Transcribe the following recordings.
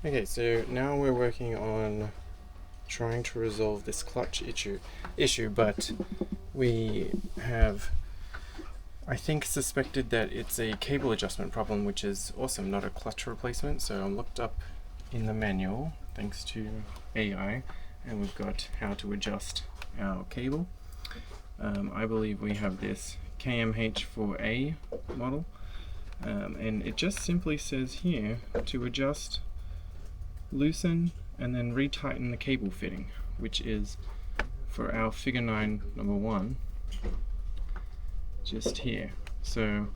Okay, so now we're working on trying to resolve this clutch issue, but we have, I think, suspected that it's a cable adjustment problem, which is awesome, not a clutch replacement. So I looked up in the manual, thanks to AI, and we've got how to adjust our cable. I believe we have this KMH4A model, and it just simply says here to adjust, loosen, and then retighten the cable fitting, which is for our figure 9 number 1, just here. So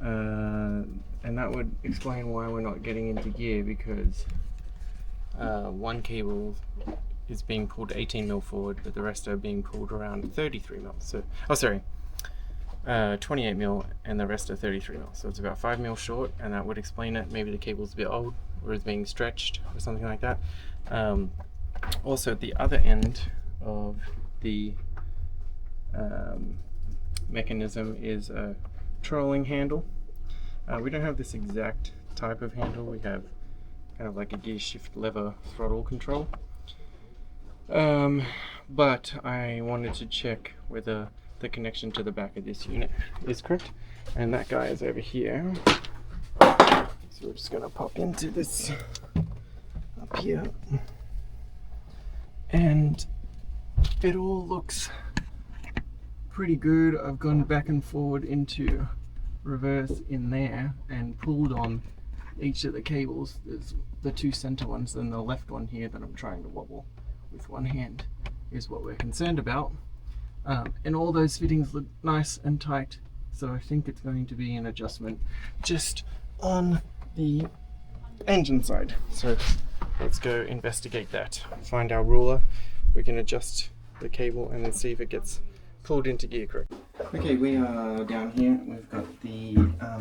and that would explain why we're not getting into gear, because one cable is being pulled 18mm forward, but the rest are being pulled around 33mm. So, 28mm, and the rest are 33mm. So it's about 5mm short, and that would explain it. Maybe the cable's a bit old, or is being stretched, or something like that. Also, at the other end of the mechanism is a trolling handle. We don't have this exact type of handle. We have kind of like a gear shift lever throttle control. But I wanted to check whether the connection to the back of this unit is correct, and that guy is over here. So we're just going to pop into this up here, and it all looks pretty good. I've gone back and forward into reverse in there and pulled on each of the cables. There's the two center ones, and the left one here that I'm trying to wobble with one hand is what we're concerned about. And all those fittings look nice and tight, so I think it's going to be an adjustment just on the engine side. So let's go investigate that, find our ruler, we can adjust the cable and then see if it gets pulled into gear correct. Okay, we are down here. We've got the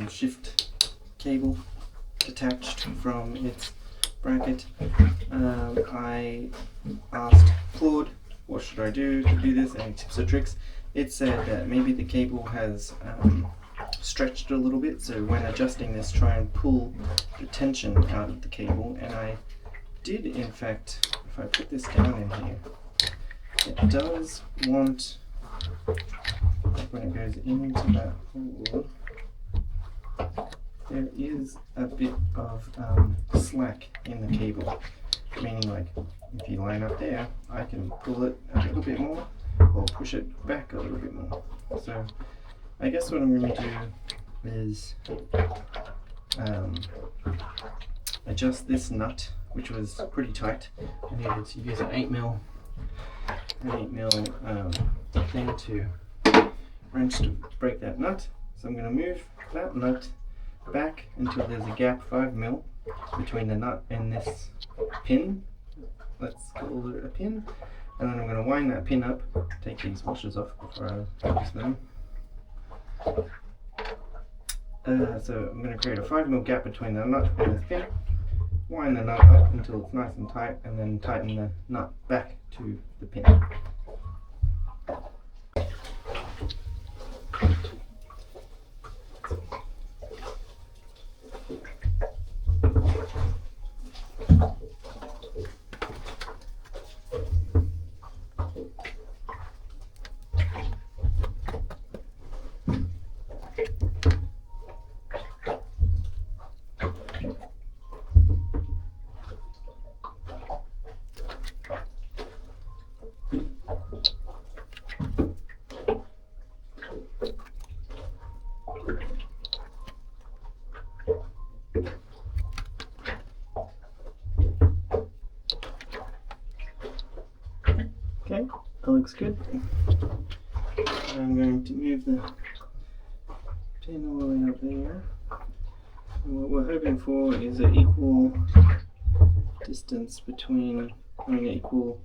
shift cable detached from its bracket. I asked Claude, what should I do to do this, any tips or tricks? It said that maybe the cable has stretched a little bit, so when adjusting this, try and pull the tension out of the cable. And I did, in fact, if I put this down in here, it does want, when it goes into that hole, there is a bit of slack in the cable, meaning like if you line up there, I can pull it a little bit more or push it back a little bit more. So I guess what I'm going to do is adjust this nut, which was pretty tight. I needed to use an 8mm thing to wrench to break that nut. So I'm going to move that nut back until there's a gap 5mm between the nut and this pin. Let's call it a pin. And then I'm going to wind that pin up, take these washers off before I use them. So I'm going to create a 5mm gap between the nut and this pin, wind the nut up until it's nice and tight, and then tighten the nut back to the pin. Okay, that looks good. I'm going to move the pin all the way up there. And what we're hoping for is an equal distance between, equal.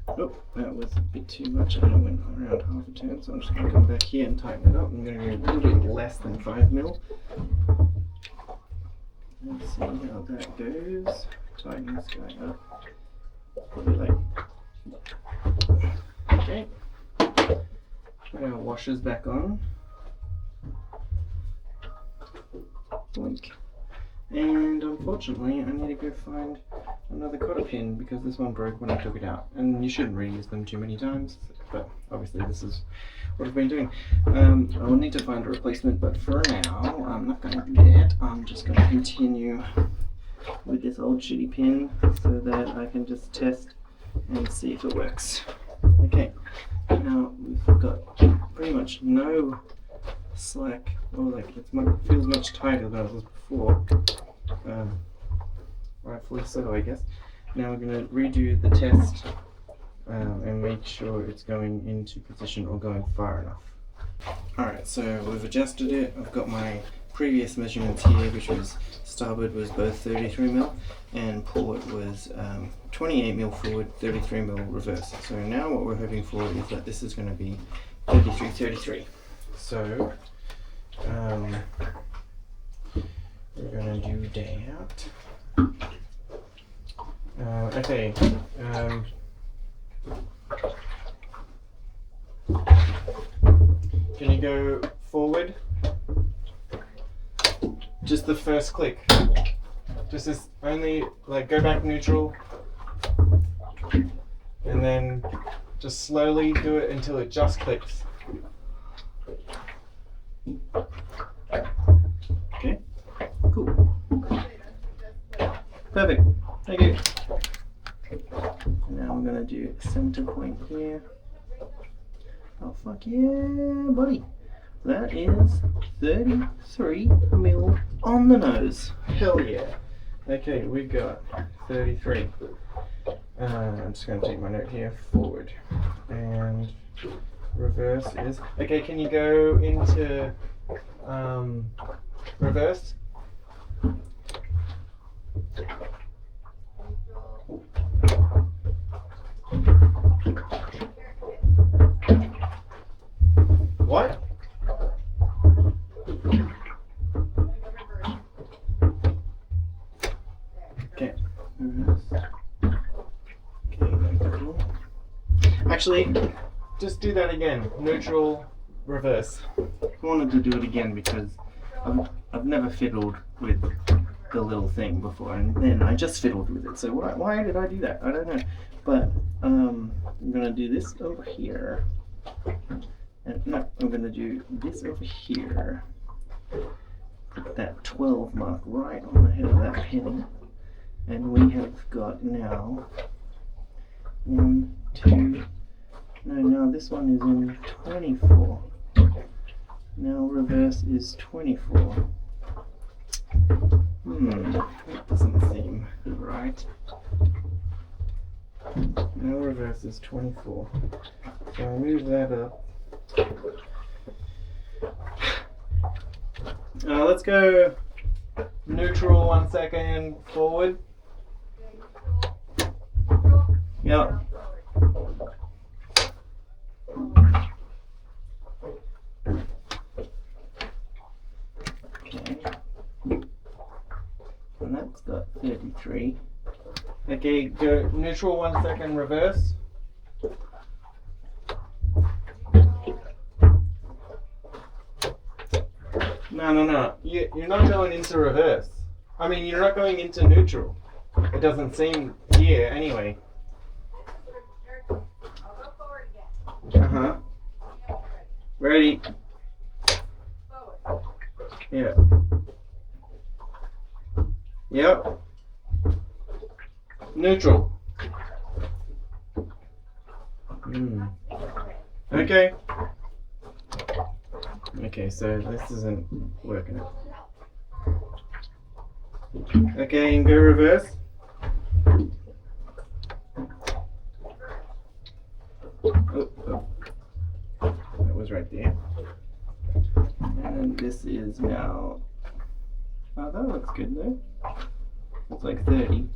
Oh, that was a bit too much. I went around half a turn, so I'm just going to come back here and tighten it up. I'm going to go a little bit less than 5mm. Let's see how that goes. Tighten this guy up. Probably like. Okay. Put our washers back on. Blink. And unfortunately, I need to go find another cotter pin because this one broke when I took it out. And you shouldn't reuse them too many times, but obviously this is what I've been doing. I will need to find a replacement, but for now, I'm not going to do that. I'm just going to continue with this old shitty pin so that I can just test and see if it works. Okay, now we've got pretty much no slack, or like it feels much tighter than it was before. Rightfully so, I guess. Now we're going to redo the test and make sure it's going into position or going far enough. Alright, so we've adjusted it. I've got my previous measurements here, which was starboard was both 33mm and port was 28mm forward, 33mm reverse. So now what we're hoping for is that this is going to be 33-33. So we're going to do that. Okay. Can you go forward? Just the first click. Just as only, like, go back neutral. And then just slowly do it until it just clicks. Okay, cool. Perfect, thank you. Now I'm gonna do center point here. Oh fuck yeah, buddy. That is 33mm on the nose. Hell yeah. Okay, we've got 33. I'm just gonna take my note here, forward. And reverse is, okay, can you go into reverse? What? Okay, reverse. Okay, cool. Actually, just do that again. Neutral, reverse. I wanted to do it again because I've never fiddled with the little thing before, and then I just fiddled with it. So why did I do that? I don't know. But I'm gonna do this over here, and no, I'm gonna do this over here. Put that 12 mark right on the head of that pin, and we have got now 1, 2. No, this one is in 24. Now reverse is 24. That doesn't seem right. Now reverse is 24. So I move that up. Let's go neutral 1 second, forward. Yep. Okay. And that's got 33. Okay, go neutral 1 second, reverse. No. You're not going into reverse. I mean, you're not going into neutral. It doesn't seem here anyway. Uh-huh. Ready? Yeah. Yep. Neutral. Okay. Okay, so this isn't working out. Okay, and go reverse. Oh. That was right there. And this is now, oh, that looks good though. It's like 30.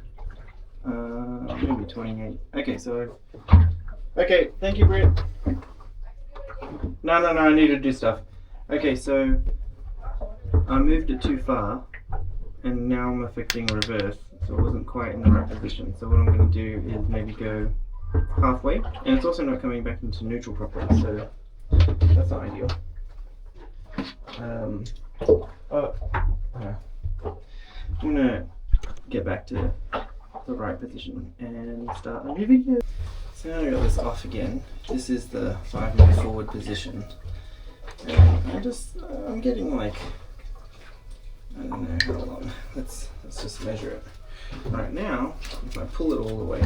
Maybe 28. Okay, so, okay, thank you, Britt. No, I need to do stuff. Okay, so I moved it too far, and now I'm affecting reverse, so it wasn't quite in the right position. So what I'm going to do is maybe go halfway, and it's also not coming back into neutral properly, so that's not ideal. I'm gonna get back to the right position and start a new video. So now I got this off again. This is the 5 minute forward position. And I'm getting like, I don't know how long. Let's just measure it. Right now, if I pull it all the way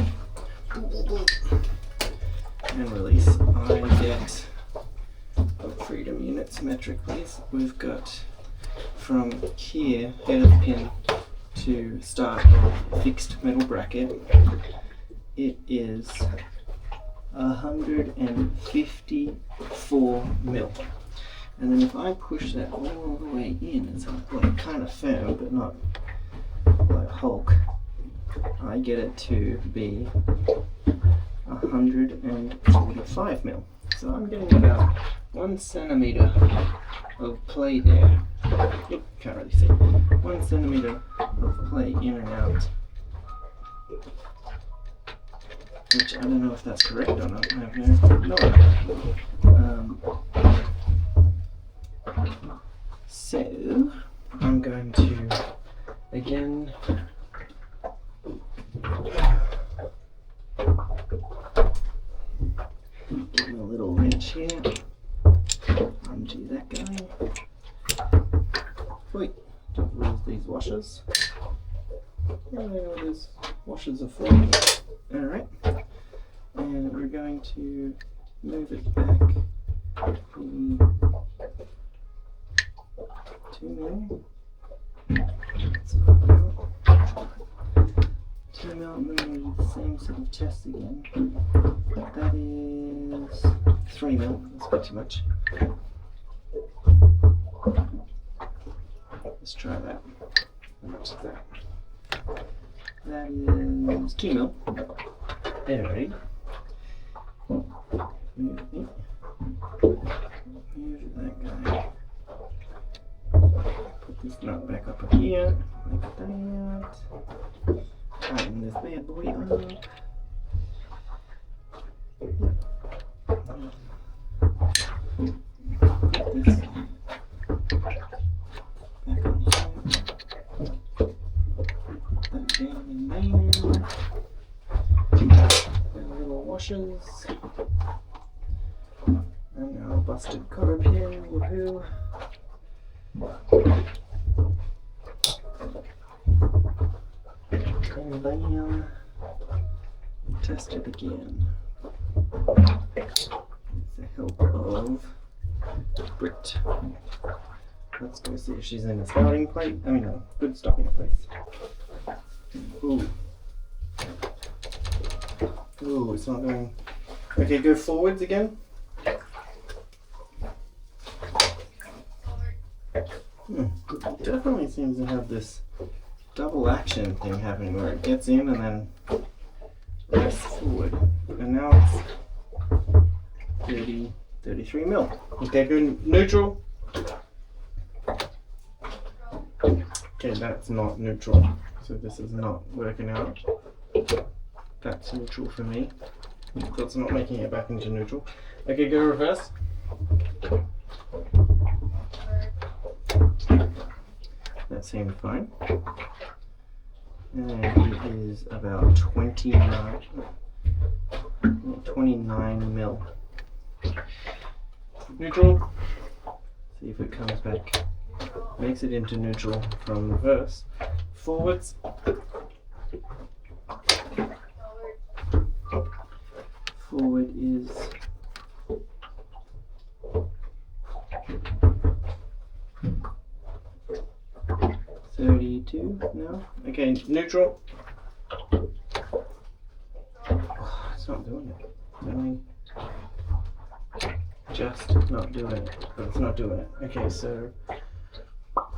and release, I get freedom units metrically. We've got from here, head of pin to start of fixed metal bracket, it is 154 mil. And then if I push that all the way in, it's like kind of firm but not like Hulk, I get it to be 145 mil. So I'm getting about 1 centimeter of play there. Oop, can't really see. 1 centimeter of play in and out. Which I don't know if that's correct or not. I have no idea. So I'm going to again give him a little wrench here. Undo that guy. Wait, don't lose these washers. I don't know what those washers are for. Alright. And we're going to move it back maybe 2 mil. 2 mil, and then we do the same sort of test again. That is 3 mil, that's a bit too much. Let's try that. How much is that? That is 2 mil. Alright. Move that guy. Put this nut back up here. Like that. Tighten this bad boy up. Get this back on here. Put that down in there. Little washers. And now a busted cotter pin. Woohoo. And then test it again. With the help of Brit. Let's go see if she's in a starting place. I mean, a good stopping place. Ooh. Ooh, it's not going. Okay, go forwards again. It definitely seems to have this double action thing happening where it gets in and then rests forward. And now it's 33 mil. Okay, go neutral. Okay, that's not neutral. So this is not working out. That's neutral for me. That's not making it back into neutral. Okay, go reverse. That seemed fine. And it is about 29 mil. Neutral. See if it comes back. Makes it into neutral from reverse. Forwards. Forward is 32 now. Okay, neutral. Oh, it's not doing it. Just not doing it. But it's not doing it. Okay, so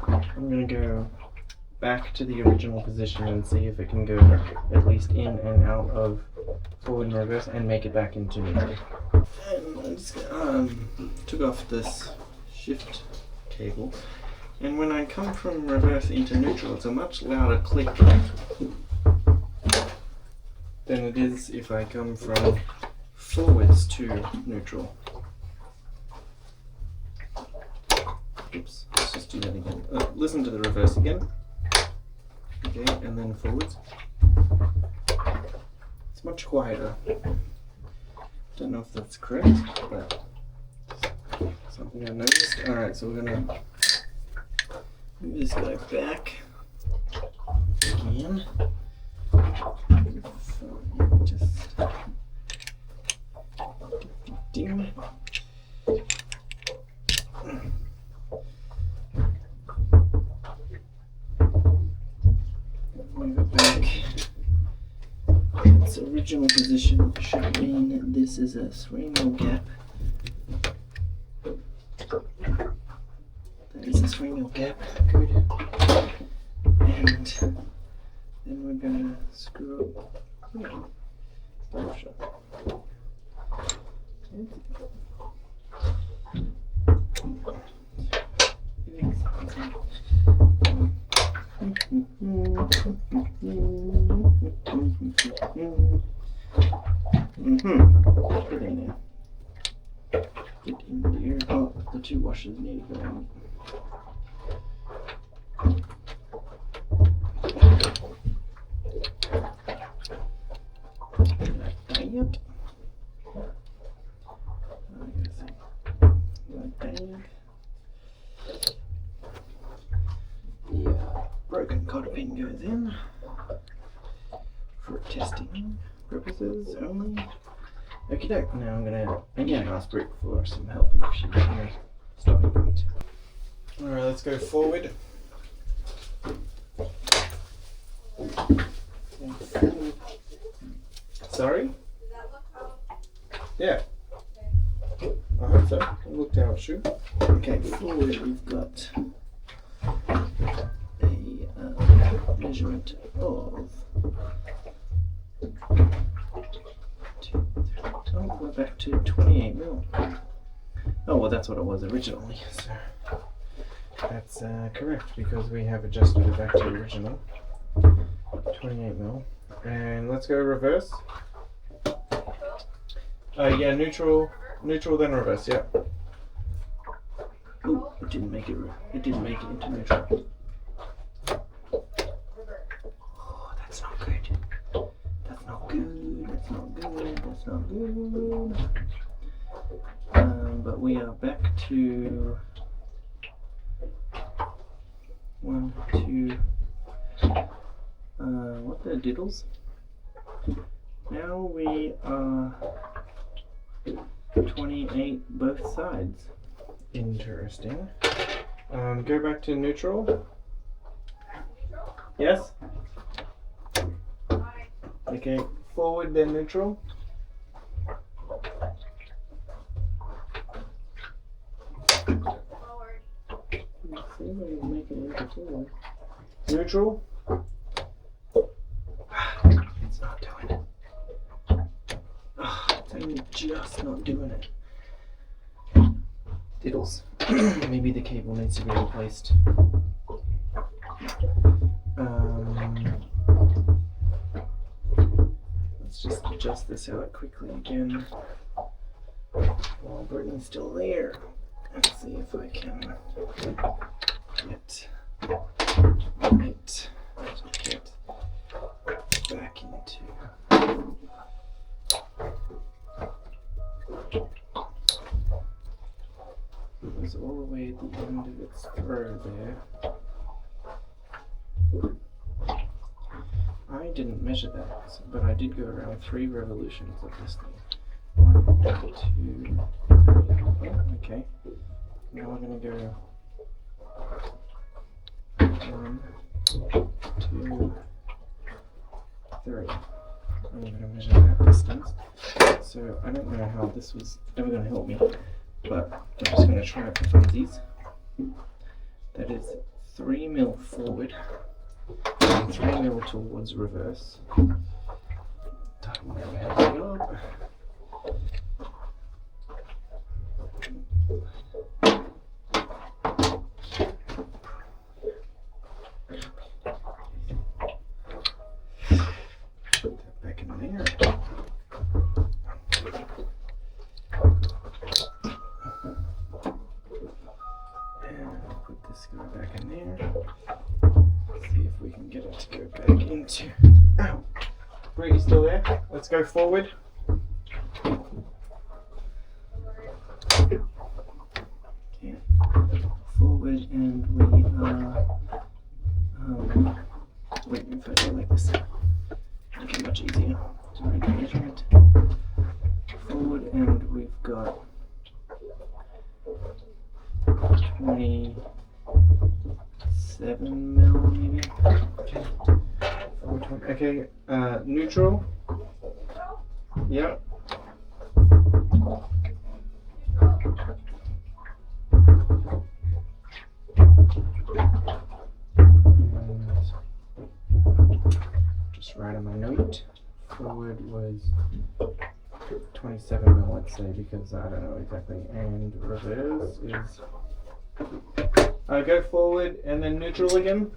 I'm gonna go back to the original position and see if it can go at least in and out of forward and reverse and make it back into neutral. And I just took off this shift cable, and when I come from reverse into neutral, it's a much louder click than it is if I come from forwards to neutral. Oops, let's just do that again. Listen to the reverse again. Okay, and then forwards. It's much quieter. Don't know if that's correct, but something I noticed. Alright, so we're gonna move this guy back again. Just defeating. Move it back. Its original position should mean this is a 3mm gap. That is a 3mm gap. Good. And then we're gonna screw up. Get in there. Get in there. Oh, the two washers need to go out. Yep. The broken cotter pin goes in for testing purposes only. Okay, now I'm gonna again ask Brick for some help if she's in her starting point. Alright, let's go forward. Sorry? Does that look how? Yeah. Okay. I hope so. It looked how it should. Okay, forward we've got a measurement of we're back to 28mm. Oh well, that's what it was originally. So that's correct because we have adjusted it back to original 28mm. And let's go reverse. Yeah, neutral, then reverse. Yeah. Oh, it didn't make it. It didn't make it into neutral. Oh, that's not good. That's not good. That's not good. That's not good. But we are back to 1, 2. What the diddles? Now we are 28 both sides. Interesting. Go back to neutral. Yes? Okay, forward then neutral. Forward. Let's see if we can make it into forward. Neutral. It's not doing it. It's only just not doing it. Diddles. Maybe the cable needs to be replaced. Let's just adjust this out quickly again while Brittany's still there. Let's see if I can get it back into. It was all the way at the end of its throw there. I didn't measure that, but I did go around 3 revolutions of this thing. 1, 2, 3. Oh, okay. Now we're going to go 1, 2, 3. I'm going to measure that distance. So I don't know how this was ever going to help me, but I'm just going to try it for funsies. That is 3mm forward and 3mm towards reverse. Tighten that head up. Put that back in there. And put this guy back in there. See if we can get it to go Ow. Brett, you still there? Let's go forward. Okay. Forward, and we are. Wait, if I go like this, make it much easier to make a measurement. Forward, and we've got 27 mil, maybe. Okay. Okay. Neutral. Yep. Just write on my note. Forward was 27 mil, let's say, because I don't know exactly. And reverse is. Go forward and then neutral again.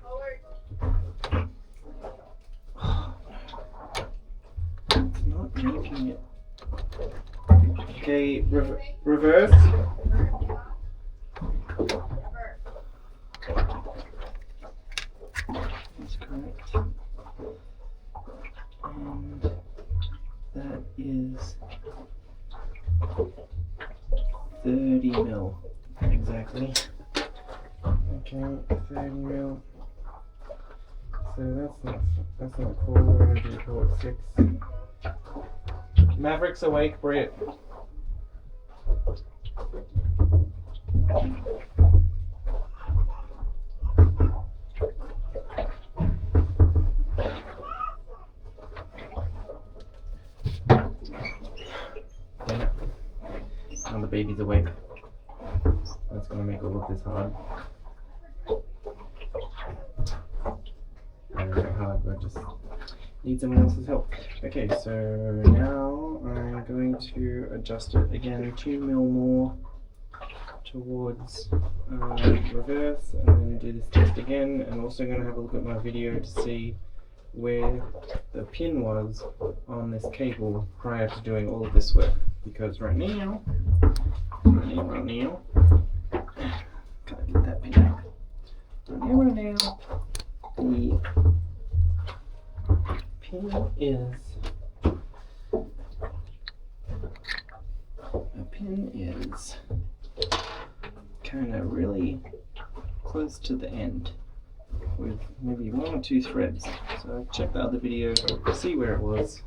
Forward. It's not making it. Okay, reverse. That's correct. And that is 30 mil. Exactly. Okay, 30 mil. So that's not cool. We're gonna do port 6. Maverick's awake, Brett. Now the baby's awake. That's gonna make all of this hard. Very hard, but just need someone else's help. Okay, so now I'm going to adjust it again 2 mil more towards reverse, and then do this test again. And also going to have a look at my video to see where the pin was on this cable prior to doing all of this work, because right now, can I get that pin out? Right now, the pin is kind of really close to the end with maybe 1 or 2 threads. So check the other video, see where it was,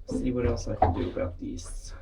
see what else I can do about these.